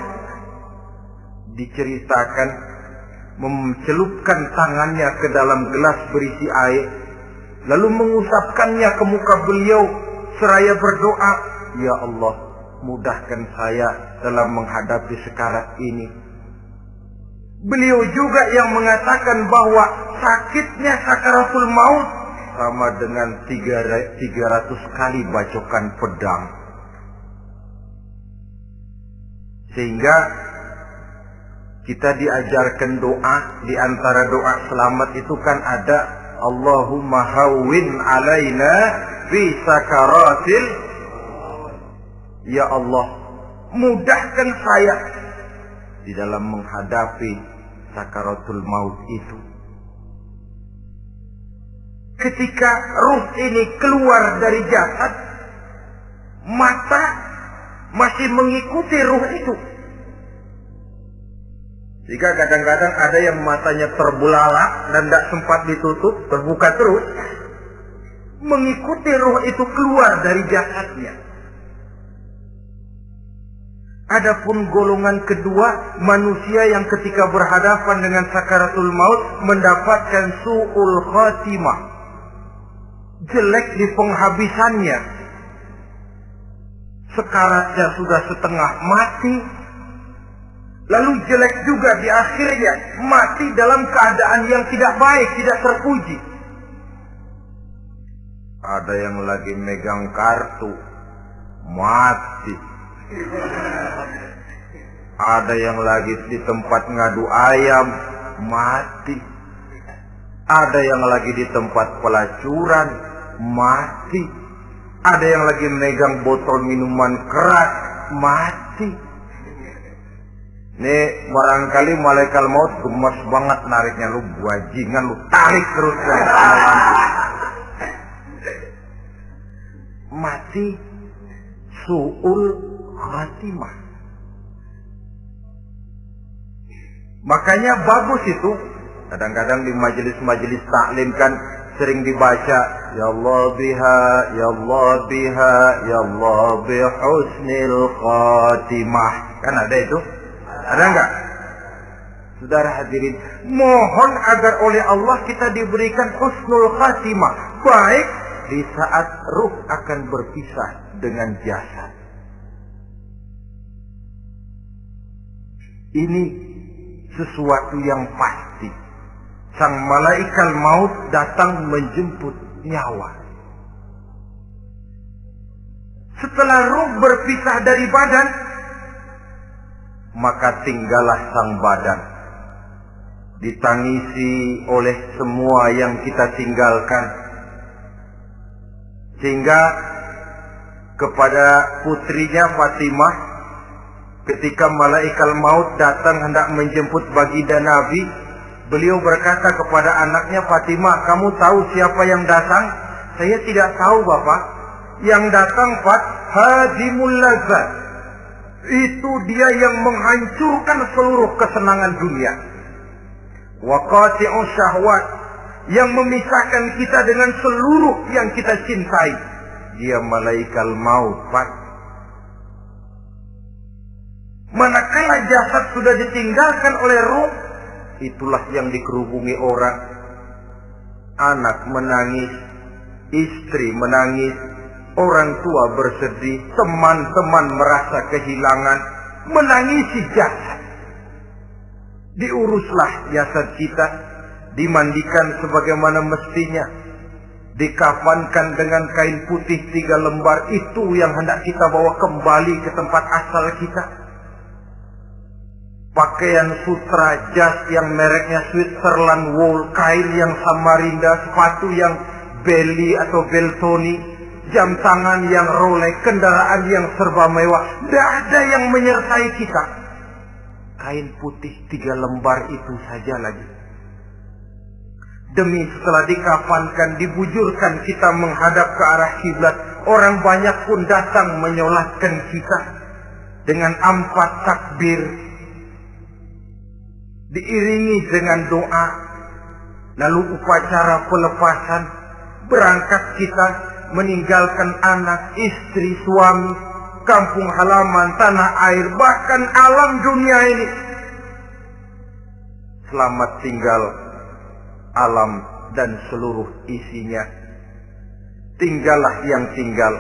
diceritakan mencelupkan tangannya ke dalam gelas berisi air, lalu mengusapkannya ke muka beliau seraya berdoa, "Ya Allah, mudahkan saya dalam menghadapi sekarat ini." Beliau juga yang mengatakan bahwa sakitnya sakaratul maut sama dengan 300 kali bacokan pedang. Sehingga kita diajarkan doa, di antara doa selamat itu kan ada Allahumma hawwin alaina fi sakaratil. Ya Allah, mudahkan saya di dalam menghadapi sakaratul maut itu. Ketika ruh ini keluar dari jasad, mata masih mengikuti ruh itu. Jika kadang-kadang ada yang matanya terbelalak dan tidak sempat ditutup, terbuka terus, mengikuti ruh itu keluar dari jasadnya. Adapun golongan kedua, manusia yang ketika berhadapan dengan sakaratul maut mendapatkan su'ul khatimah, jelek di penghabisannya. Sekaratnya sudah setengah mati, lalu jelek juga di akhirnya, mati dalam keadaan yang tidak baik, tidak terpuji. Ada yang lagi megang kartu, mati. Ada yang lagi di tempat ngadu ayam, mati. Ada yang lagi di tempat pelacuran, mati. Ada yang lagi megang botol minuman keras, mati. Nih barangkali malaikat maut gemes banget nariknya, lu bajingan, lu tarik terus. Mati su'ul khatimah. Makanya bagus itu. Kadang-kadang di majelis-majelis taklim kan sering dibaca, Ya Allah biha, Ya Allah biha, Ya Allah bihusnil khatimah. Kan ada itu? Ada enggak? Saudara hadirin, mohon agar oleh Allah kita diberikan husnul khatimah, baik di saat ruh akan berpisah dengan jasad. Ini sesuatu yang pasti. Sang malaikat maut datang menjemput nyawa. Setelah ruh berpisah dari badan, maka tinggallah sang badan, ditangisi oleh semua yang kita tinggalkan. Sehingga kepada putrinya Fatimah, ketika malaikat maut datang hendak menjemput baginda Nabi, beliau berkata kepada anaknya, Fatimah, kamu tahu siapa yang datang? Saya tidak tahu, Bapak. Yang datang hadimul lazat. Itu dia yang menghancurkan seluruh kesenangan dunia. Wa qati'us syahwat, yang memisahkan kita dengan seluruh yang kita cintai. Dia malaikat maut, Pak. Manakala jasad sudah ditinggalkan oleh ruh, itulah yang dikerubungi orang. Anak menangis, istri menangis, orang tua bersedih, teman-teman merasa kehilangan, menangisi jasad. Diuruslah jasad kita, dimandikan sebagaimana mestinya, dikafankan dengan kain putih 3 lembar, itu yang hendak kita bawa kembali ke tempat asal kita. Pakaian sutra, jas yang mereknya Switzerland wool, kain yang Samarinda, sepatu yang Belly atau Beltoni, jam tangan yang Rolex, kendaraan yang serba mewah, tidak ada yang menyertai kita. Kain putih 3 lembar itu saja lagi. Demi setelah dikafankan, dibujurkan kita menghadap ke arah kiblat, orang banyak pun datang menyolatkan kita dengan 4 takbir, diiringi dengan doa. Lalu upacara pelepasan, berangkat kita meninggalkan anak, istri, suami, kampung halaman, tanah air, bahkan alam dunia ini. Selamat tinggal alam dan seluruh isinya. Tinggallah yang tinggal.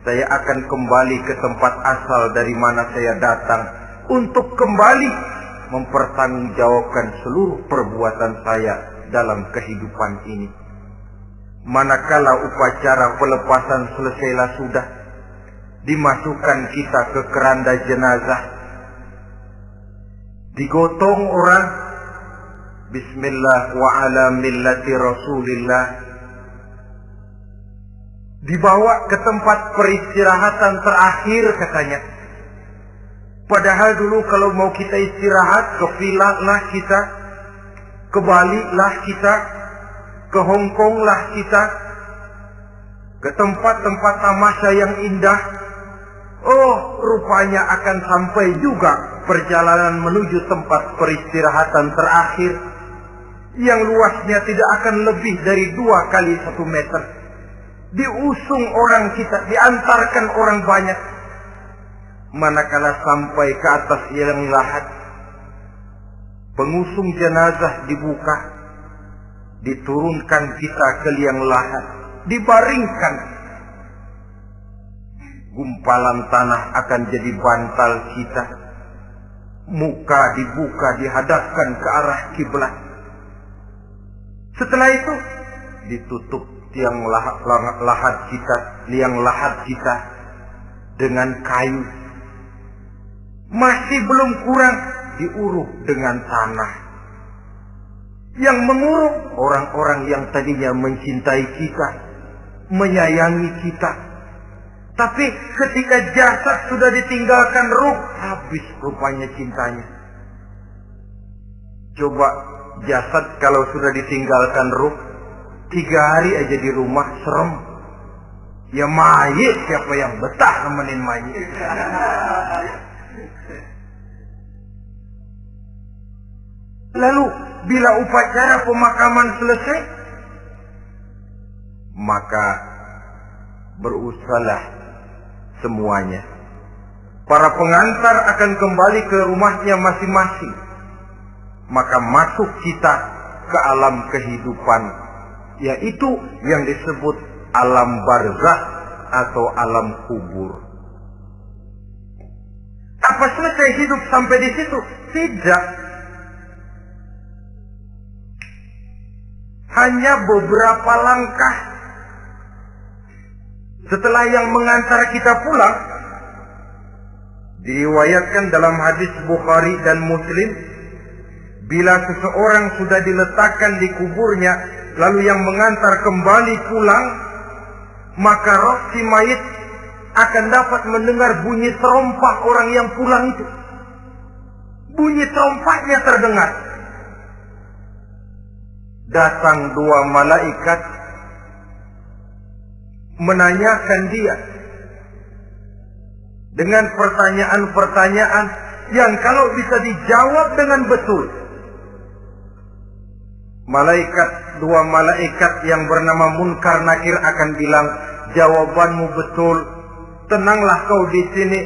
Saya akan kembali ke tempat asal dari mana saya datang, untuk kembali mempertanggungjawabkan seluruh perbuatan saya dalam kehidupan ini. Manakala upacara pelepasan selesailah sudah, dimasukkan kita ke keranda jenazah, digotong orang, Bismillah wa ala millati Rasulillah, dibawa ke tempat peristirahatan terakhir katanya. Padahal dulu kalau mau kita istirahat, ke villa lah kita, ke Bali lah kita, ke Hong Kong lah kita, ke tempat-tempat tamasya yang indah. Oh, rupanya akan sampai juga perjalanan menuju tempat peristirahatan terakhir, yang luasnya tidak akan lebih dari 2 kali 1 meter. Diusung orang kita, diantarkan orang banyak. Manakala sampai ke atas yang lahat, pengusung jenazah dibuka, diturunkan kita ke liang lahat, dibaringkan. Gumpalan tanah akan jadi bantal kita. Muka dibuka, dihadapkan ke arah kiblat. Setelah itu ditutup liang lahat kita dengan kayu. Masih belum kurang, diuruk dengan tanah. Yang menguruk orang-orang yang tadinya mencintai kita, menyayangi kita. Tapi ketika jasad sudah ditinggalkan ruh, habis rupanya cintanya. Coba jasad kalau sudah ditinggalkan ruh, 3 hari aja di rumah serem. Ya mayit, siapa yang betah nemenin mayit? Lalu bila upacara pemakaman selesai, maka berusahalah semuanya. Para pengantar akan kembali ke rumahnya masing-masing. Maka masuk kita ke alam kehidupan, yaitu yang disebut alam barzakh atau alam kubur. Apa selesai hidup sampai di situ? Tidak. Hanya beberapa langkah setelah yang mengantar kita pulang, diriwayatkan dalam hadis Bukhari dan Muslim, bila seseorang sudah diletakkan di kuburnya, lalu yang mengantar kembali pulang, maka roh si mayit akan dapat mendengar bunyi terompah orang yang pulang itu. Bunyi terompahnya terdengar. Datang 2 malaikat menanyakan dia dengan pertanyaan-pertanyaan yang kalau bisa dijawab dengan betul, 2 malaikat yang bernama Munkar Nakir akan bilang, jawabanmu betul, tenanglah kau di sini,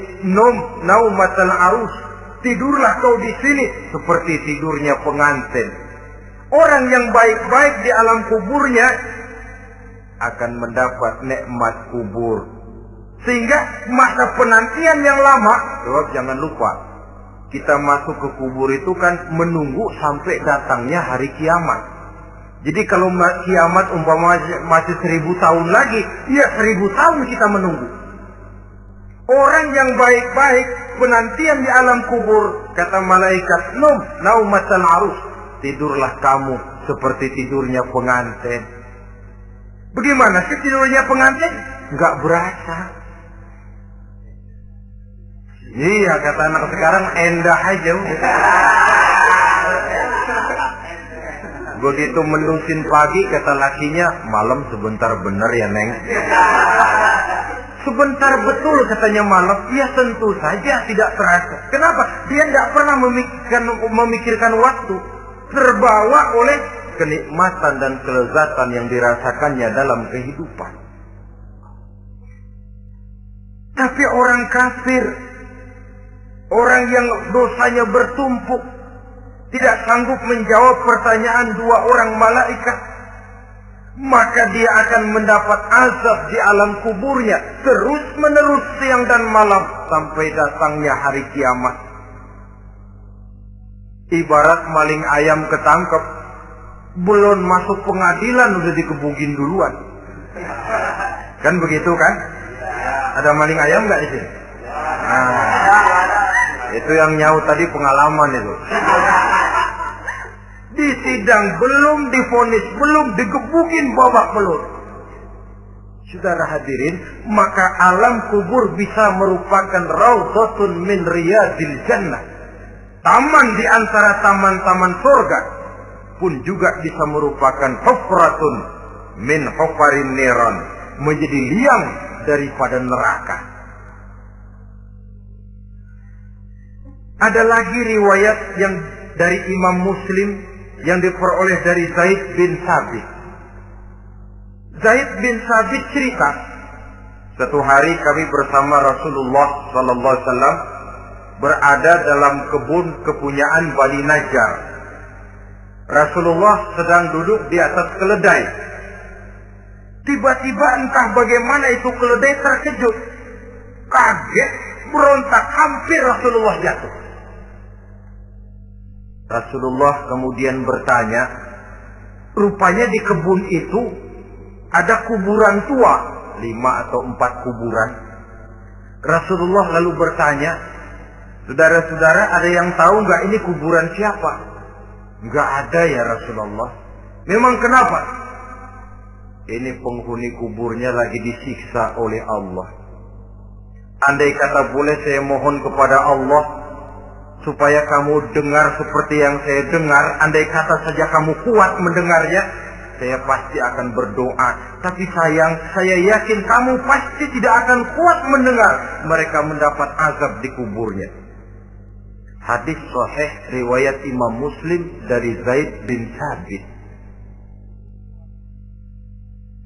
naumatal arus, tidurlah kau di sini seperti tidurnya pengantin. Orang yang baik-baik di alam kuburnya akan mendapat nikmat kubur. Sehingga masa penantian yang lama, jangan lupa, kita masuk ke kubur itu kan menunggu sampai datangnya hari kiamat. Jadi kalau kiamat umpama masih 1000 tahun lagi, ya 1000 tahun kita menunggu. Orang yang baik-baik penantian di alam kubur, kata malaikat, naumatal arus, tidurlah kamu seperti tidurnya pengantin. Bagaimana sih tidurnya pengantin? Enggak berasa. Iya, kata anak sekarang, endah aja udah. Begitu mendusin pagi, kata lakinya, malam sebentar bener ya Neng. Sebentar betul katanya malam. Ya tentu saja tidak terasa. Kenapa? Dia tidak pernah memikirkan waktu. Terbawa oleh kenikmatan dan kelezatan yang dirasakannya dalam kehidupan. Tapi orang kafir, orang yang dosanya bertumpuk, tidak sanggup menjawab pertanyaan dua orang malaikat, maka dia akan mendapat azab di alam kuburnya terus menerus siang dan malam sampai datangnya hari kiamat. Ibarat maling ayam ketangkep, belum masuk pengadilan udah dikebugin duluan. Kan begitu kan? Ada maling ayam nggak di sini? Nah, itu yang nyaut tadi pengalaman itu. Di sidang belum divonis, belum digebukin babak belur. Saudara hadirin, maka alam kubur bisa merupakan raudhatun min riyadil jannah. Taman di antara taman-taman surga pun juga bisa merupakan hufratun min hufarin niran, menjadi liang daripada neraka. Ada lagi riwayat yang dari Imam Muslim yang diperoleh dari Zaid bin Sabit. Zaid bin Sabit cerita, satu hari kami bersama Rasulullah sallallahu alaihi wasallam berada dalam kebun kepunyaan Bani Najjar. Rasulullah sedang duduk di atas keledai. Tiba-tiba entah bagaimana itu keledai terkejut, kaget, berontak, hampir Rasulullah jatuh. Rasulullah kemudian bertanya, rupanya di kebun itu ada kuburan tua, 5 atau 4 kuburan. Rasulullah lalu bertanya, saudara-saudara ada yang tahu nggak ini kuburan siapa? Nggak ada ya Rasulullah. Memang kenapa? Ini penghuni kuburnya lagi disiksa oleh Allah. Andai kata boleh saya mohon kepada Allah supaya kamu dengar seperti yang saya dengar, andai kata saja kamu kuat mendengarnya, saya pasti akan berdoa. Tapi sayang, saya yakin kamu pasti tidak akan kuat mendengar mereka mendapat azab di kuburnya. Hadis sahih riwayat Imam Muslim dari Zaid bin Sabit.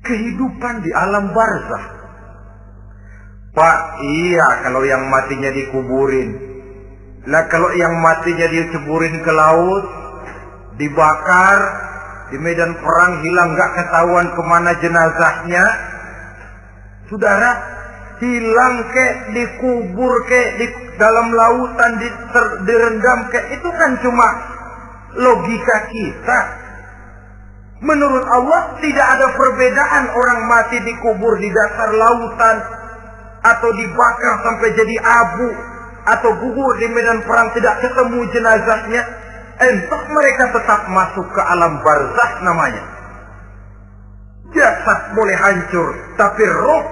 Kehidupan di alam barzakh. Pak, iya kalau yang matinya dikuburin. Lah kalau yang matinya diceburin ke laut, dibakar, di medan perang hilang nggak ketahuan kemana jenazahnya. Saudara, hilang kek, dikubur kek, di dalam lautan direndam kek, itu kan cuma logika kita. Menurut Allah tidak ada perbedaan orang mati dikubur di dasar lautan atau dibakar sampai jadi abu, atau gugur di medan perang tidak ketemu jenazahnya, entah mereka tetap masuk ke alam barzakh namanya. Jasad boleh hancur, tapi roh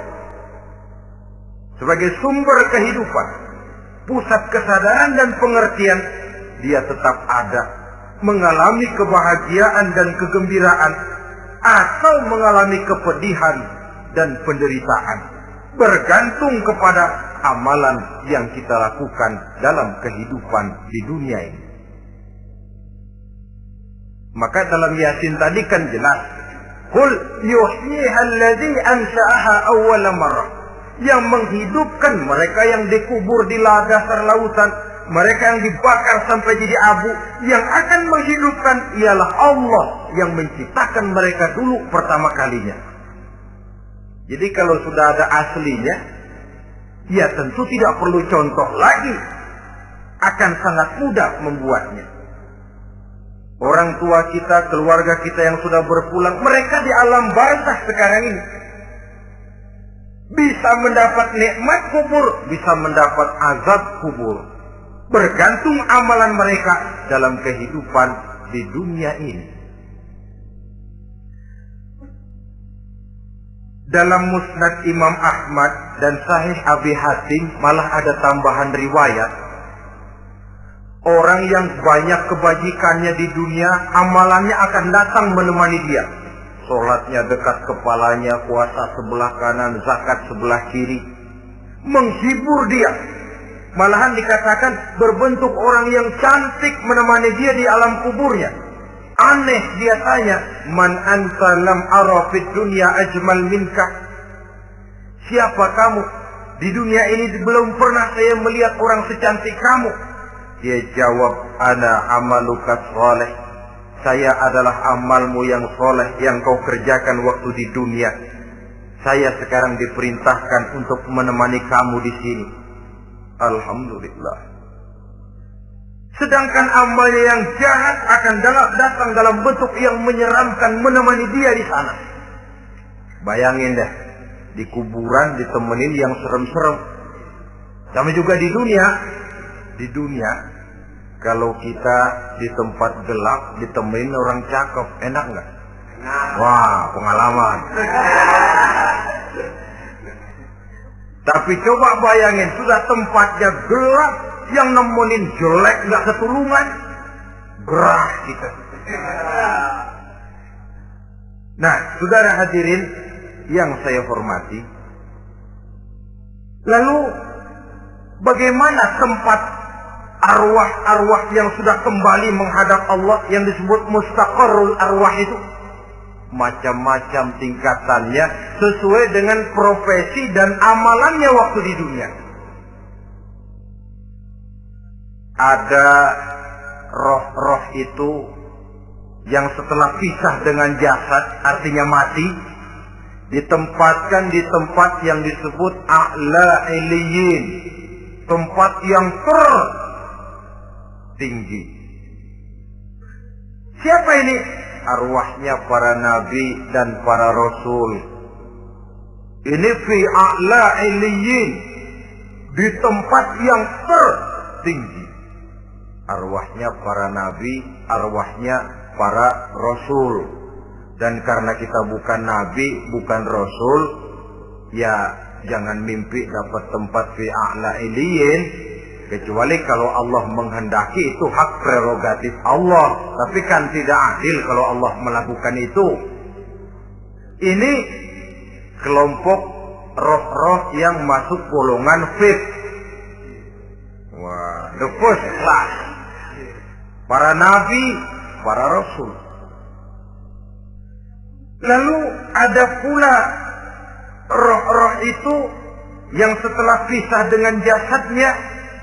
sebagai sumber kehidupan, pusat kesadaran dan pengertian, dia tetap ada, mengalami kebahagiaan dan kegembiraan, atau mengalami kepedihan dan penderitaan, bergantung kepada amalan yang kita lakukan dalam kehidupan di dunia ini. Maka dalam Yasin tadi kan jelas, qul yuhyiha alladzi ansha'aha awwala marrah, yang menghidupkan mereka yang dikubur di dasar lautan, mereka yang dibakar sampai jadi abu, yang akan menghidupkan ialah Allah yang menciptakan mereka dulu pertama kalinya. Jadi kalau sudah ada aslinya, ya tentu tidak perlu contoh lagi, akan sangat mudah membuatnya. Orang tua kita, keluarga kita yang sudah berpulang, mereka di alam barzakh sekarang ini bisa mendapat nikmat kubur, bisa mendapat azab kubur. Bergantung amalan mereka dalam kehidupan di dunia ini. Dalam Musnad Imam Ahmad dan Sahih Abi Hatim malah ada tambahan riwayat. Orang yang banyak kebajikannya di dunia, amalannya akan datang menemani dia. Sholatnya dekat kepalanya, puasa sebelah kanan, zakat sebelah kiri. Menghibur dia. Malahan dikatakan berbentuk orang yang cantik menemani dia di alam kuburnya. Aneh dia tanya, man anta lam ara fid dunya ajmal minka. Siapa kamu? Di dunia ini belum pernah saya melihat orang secantik kamu. Dia jawab, ana amaluka sholeh. Saya adalah amalmu yang soleh yang kau kerjakan waktu di dunia. Saya sekarang diperintahkan untuk menemani kamu di sini. Alhamdulillah. Sedangkan amalnya yang jahat akan datang dalam bentuk yang menyeramkan menemani dia di sana. Bayangin deh, di kuburan ditemenin yang serem-serem. Sama juga di dunia. Di dunia, kalau kita di tempat gelap ditemenin orang cakep, enak nggak? Wah, pengalaman. Tapi coba bayangin, sudah tempatnya gelap, yang nemenin jelek nggak ketulungan, gerah kita. Nah, saudara hadirin yang saya hormati, lalu bagaimana tempat arwah-arwah yang sudah kembali menghadap Allah yang disebut mustaqarrul arwah itu? Macam-macam tingkatannya sesuai dengan profesi dan amalannya waktu di dunia. Ada roh-roh itu yang setelah pisah dengan jasad, artinya mati, ditempatkan di tempat yang disebut a'la iliyin, tempat yang tertinggi. Siapa ini? Arwahnya para nabi dan para rasul. Ini fi a'la iliyin, di tempat yang tertinggi. Arwahnya para nabi, arwahnya para rasul. Dan karena kita bukan nabi, bukan rasul, ya jangan mimpi dapat tempat fi a'la iliyin, kecuali kalau Allah menghendaki. Itu hak prerogatif Allah. Tapi kan tidak adil kalau Allah melakukan itu. Ini kelompok roh-roh yang masuk golongan fifth. Wah, the first class. Para nabi, para rasul. Lalu ada pula roh-roh itu yang setelah pisah dengan jasadnya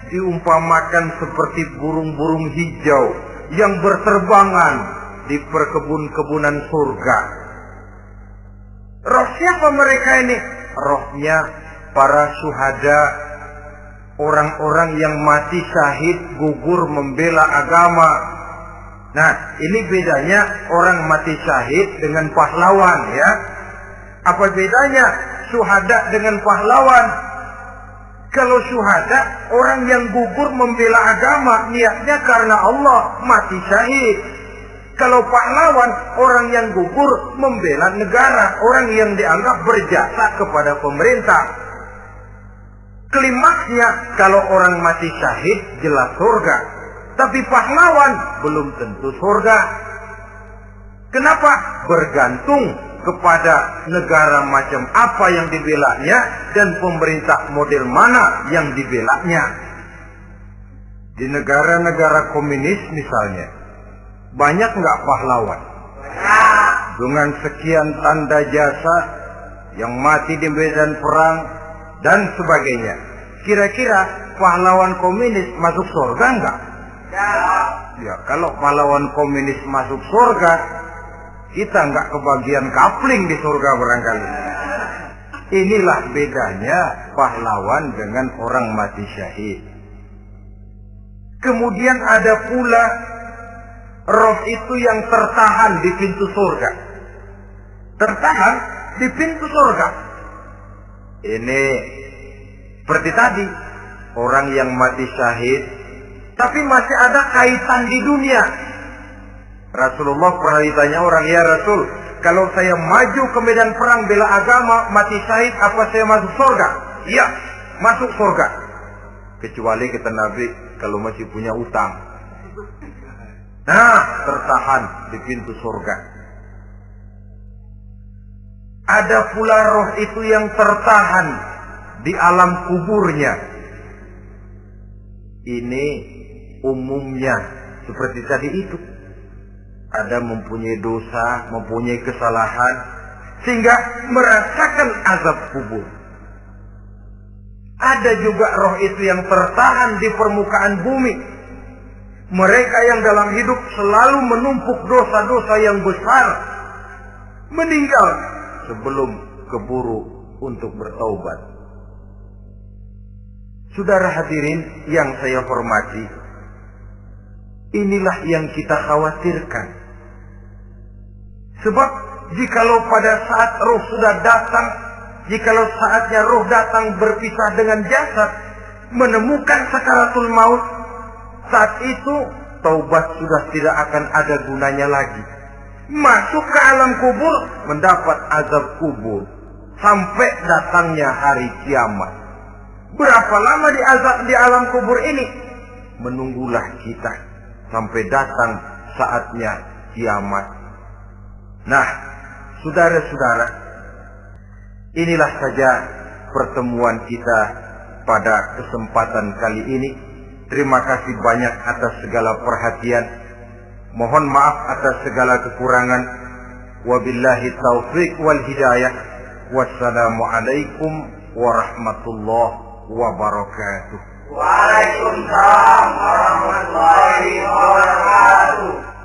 diumpamakan seperti burung-burung hijau yang berterbangan di perkebun-kebunan surga. Roh siapa mereka ini? Rohnya para syuhada, orang-orang yang mati syahid gugur membela agama. Nah, ini bedanya orang mati syahid dengan pahlawan, ya. Apa bedanya syuhada dengan pahlawan? Kalau syuhada, orang yang gugur membela agama, niatnya karena Allah, mati syahid. Kalau pahlawan, orang yang gugur membela negara, orang yang dianggap berjasa kepada pemerintah. Klimaksnya, kalau orang mati syahid, jelas surga. Tapi pahlawan, belum tentu surga. Kenapa? Bergantung kepada negara macam apa yang dibelanya dan pemerintah model mana yang dibelanya. Di negara-negara komunis misalnya, banyak nggak pahlawan? Dengan sekian tanda jasa yang mati di medan perang dan sebagainya. Kira-kira pahlawan komunis masuk surga nggak? Ya, kalau pahlawan komunis masuk surga, kita nggak kebagian kapling di surga barangkali. Inilah bedanya pahlawan dengan orang mati syahid. Kemudian ada pula roh itu yang tertahan di pintu surga. Tertahan di pintu surga. Ini seperti tadi, orang yang mati syahid, tapi masih ada kaitan di dunia. Rasulullah pernah ditanya orang, ya Rasul, kalau saya maju ke medan perang bela agama, mati syahid, apa saya masuk surga? Iya, masuk surga. Kecuali kata Nabi, kalau masih punya utang. Nah, tertahan di pintu surga. Ada pula roh itu yang tertahan di alam kuburnya. Ini umumnya seperti tadi itu. Ada mempunyai dosa, mempunyai kesalahan, sehingga merasakan azab kubur. Ada juga roh itu yang tertahan di permukaan bumi. Mereka yang dalam hidup selalu menumpuk dosa-dosa yang besar, meninggal sebelum keburu untuk bertaubat. Saudara hadirin yang saya hormati, inilah yang kita khawatirkan. Sebab jikalau pada saat roh sudah datang, jikalau saatnya roh datang berpisah dengan jasad, menemukan sakaratul maut, saat itu taubat sudah tidak akan ada gunanya lagi. Masuk ke alam kubur, mendapat azab kubur, sampai datangnya hari kiamat. Berapa lama di alam kubur ini? Menunggulah kita sampai datang saatnya kiamat. Nah, saudara-saudara, inilah saja pertemuan kita pada kesempatan kali ini. Terima kasih banyak atas segala perhatian. Mohon maaf atas segala kekurangan. Wabillahi taufiq wal hidayah. Wassalamualaikum warahmatullahi wabarakatuh. Waalaikumsalam warahmatullahi wabarakatuh.